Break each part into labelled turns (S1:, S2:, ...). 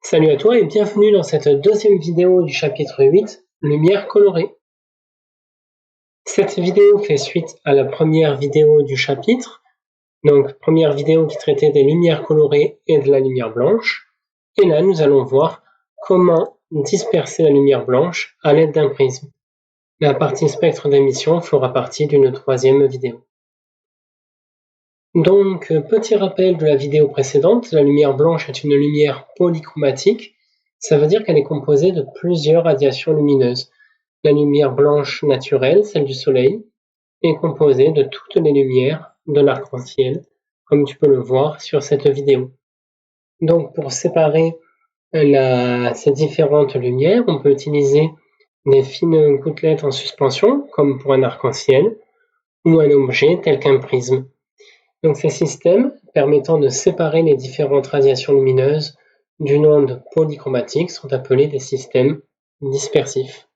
S1: Salut à toi et bienvenue dans cette deuxième vidéo du chapitre 8, Lumière colorée. Cette vidéo fait suite à la première vidéo du chapitre, donc première vidéo qui traitait des lumières colorées et de la lumière blanche. Et là, nous allons voir comment disperser la lumière blanche à l'aide d'un prisme. La partie spectre d'émission fera partie d'une troisième vidéo. Donc, petit rappel de la vidéo précédente, la lumière blanche est une lumière polychromatique. Ça veut dire qu'elle est composée de plusieurs radiations lumineuses. La lumière blanche naturelle, celle du soleil, est composée de toutes les lumières de l'arc-en-ciel, comme tu peux le voir sur cette vidéo. Donc, pour séparer ces différentes lumières, on peut utiliser des fines gouttelettes en suspension, comme pour un arc-en-ciel, ou un objet tel qu'un prisme. Donc ces systèmes permettant de séparer les différentes radiations lumineuses d'une onde polychromatique sont appelés des systèmes dispersifs.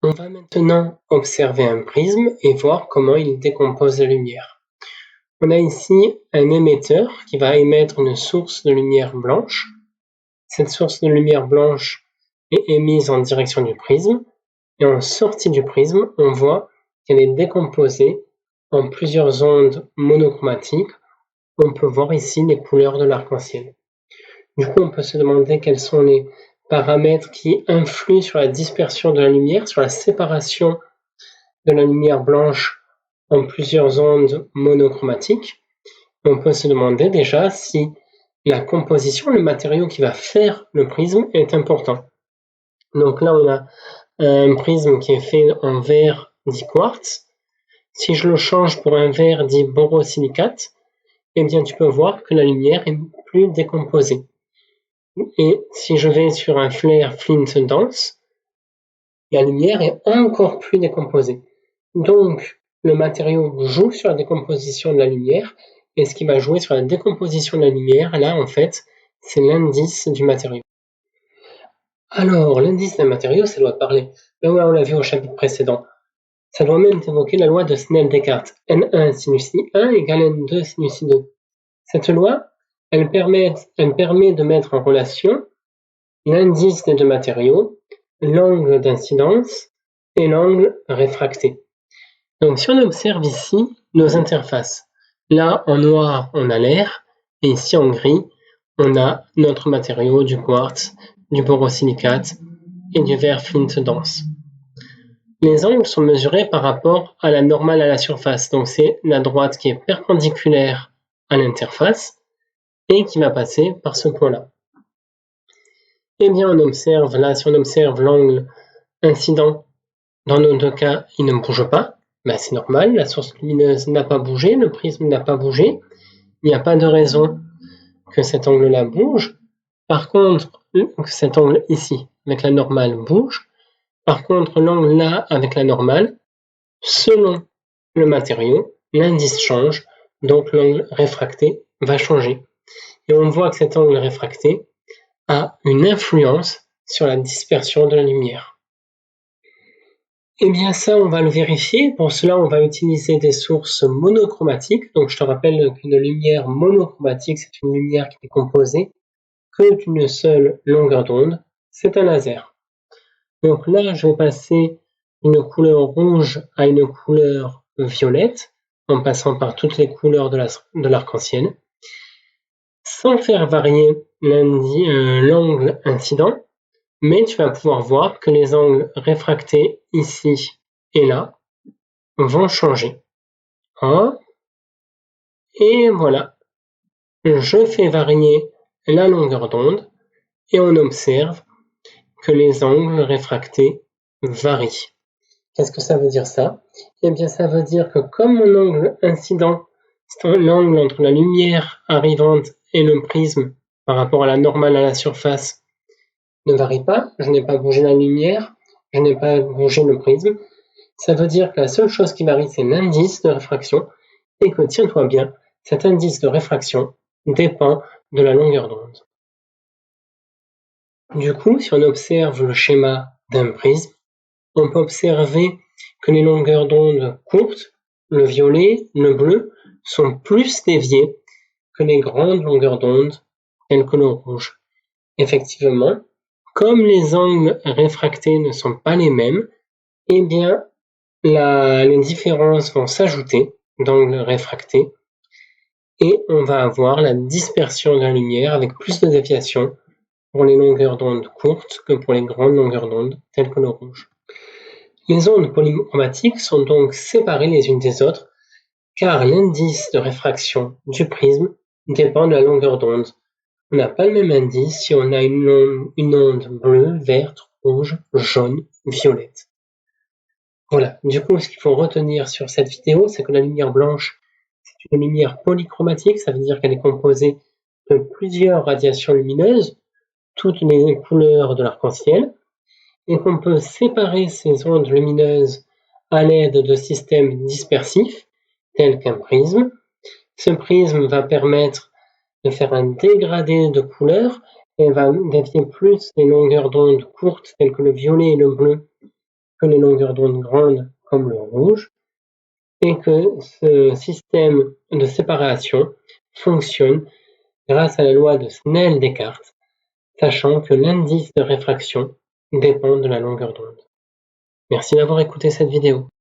S1: On va maintenant observer un prisme et voir comment il décompose la lumière. On a ici un émetteur qui va émettre une source de lumière blanche. Cette source de lumière blanche est émise en direction du prisme et en sortie du prisme, on voit qu'elle est décomposée en plusieurs ondes monochromatiques. On peut voir ici les couleurs de l'arc-en-ciel. Du coup, on peut se demander quels sont les paramètres qui influent sur la dispersion de la lumière, sur la séparation de la lumière blanche en plusieurs ondes monochromatiques. On peut se demander déjà si la composition, le matériau qui va faire le prisme est important. Donc là, on a un prisme qui est fait en verre dit quartz. Si je le change pour un verre dit borosilicate, eh bien tu peux voir que la lumière est plus décomposée. Et si je vais sur un flair flint dense, la lumière est encore plus décomposée. Donc le matériau joue sur la décomposition de la lumière, et ce qui va jouer sur la décomposition de la lumière, là en fait, c'est l'indice du matériau. Alors l'indice d'un matériau, ça doit parler. Ben ouais, on l'a vu au chapitre précédent. Ça doit même évoquer la loi de Snell-Descartes. N1 sinus I1 égale N2 sinus I2. Cette loi, elle permet de mettre en relation l'indice des deux matériaux, l'angle d'incidence et l'angle réfracté. Donc si on observe ici nos interfaces, là en noir on a l'air, et ici en gris on a notre matériau du quartz, du borosilicate et du verre flint dense. Les angles sont mesurés par rapport à la normale à la surface, donc c'est la droite qui est perpendiculaire à l'interface et qui va passer par ce point-là. Eh bien on observe là, si on observe l'angle incident, dans nos deux cas il ne bouge pas, ben, c'est normal, la source lumineuse n'a pas bougé, le prisme n'a pas bougé, il n'y a pas de raison que cet angle-là bouge. Par contre, cet angle ici avec la normale bouge. Par contre, l'angle là avec la normale, selon le matériau, l'indice change, donc l'angle réfracté va changer. Et on voit que cet angle réfracté a une influence sur la dispersion de la lumière. Et bien ça, on va le vérifier. Pour cela, on va utiliser des sources monochromatiques. Donc je te rappelle qu'une lumière monochromatique, c'est une lumière qui est composée que d'une seule longueur d'onde. C'est un laser. Donc là, je vais passer une couleur rouge à une couleur violette, en passant par toutes les couleurs de l'arc-en-ciel, sans faire varier l'angle incident, mais tu vas pouvoir voir que les angles réfractés ici et là vont changer. Et voilà, je fais varier la longueur d'onde et on observe que les angles réfractés varient. Qu'est-ce que ça veut dire ça? Eh bien ça veut dire que comme mon angle incident, c'est l'angle entre la lumière arrivante et le prisme par rapport à la normale à la surface, ne varie pas, je n'ai pas bougé la lumière, je n'ai pas bougé le prisme, ça veut dire que la seule chose qui varie c'est l'indice de réfraction et que, tiens-toi bien, cet indice de réfraction dépend de la longueur d'onde. Du coup, si on observe le schéma d'un prisme, on peut observer que les longueurs d'onde courtes, le violet, le bleu, sont plus déviées que les grandes longueurs d'onde tel que le rouge. Effectivement, comme les angles réfractés ne sont pas les mêmes, eh bien, les différences vont s'ajouter d'angles réfractés et on va avoir la dispersion de la lumière avec plus de déviation pour les longueurs d'onde courtes que pour les grandes longueurs d'onde telles que le rouge. Les ondes polychromatiques sont donc séparées les unes des autres car l'indice de réfraction du prisme dépend de la longueur d'onde. On n'a pas le même indice si on a une onde bleue, verte, rouge, jaune, violette. Voilà, du coup, ce qu'il faut retenir sur cette vidéo, c'est que la lumière blanche, c'est une lumière polychromatique, ça veut dire qu'elle est composée de plusieurs radiations lumineuses, toutes les couleurs de l'arc-en-ciel, et qu'on peut séparer ces ondes lumineuses à l'aide de systèmes dispersifs, tels qu'un prisme. Ce prisme va permettre de faire un dégradé de couleurs et va dévier plus les longueurs d'onde courtes, telles que le violet et le bleu, que les longueurs d'onde grandes, comme le rouge, et que ce système de séparation fonctionne grâce à la loi de Snell-Descartes, sachant que l'indice de réfraction dépend de la longueur d'onde. Merci d'avoir écouté cette vidéo.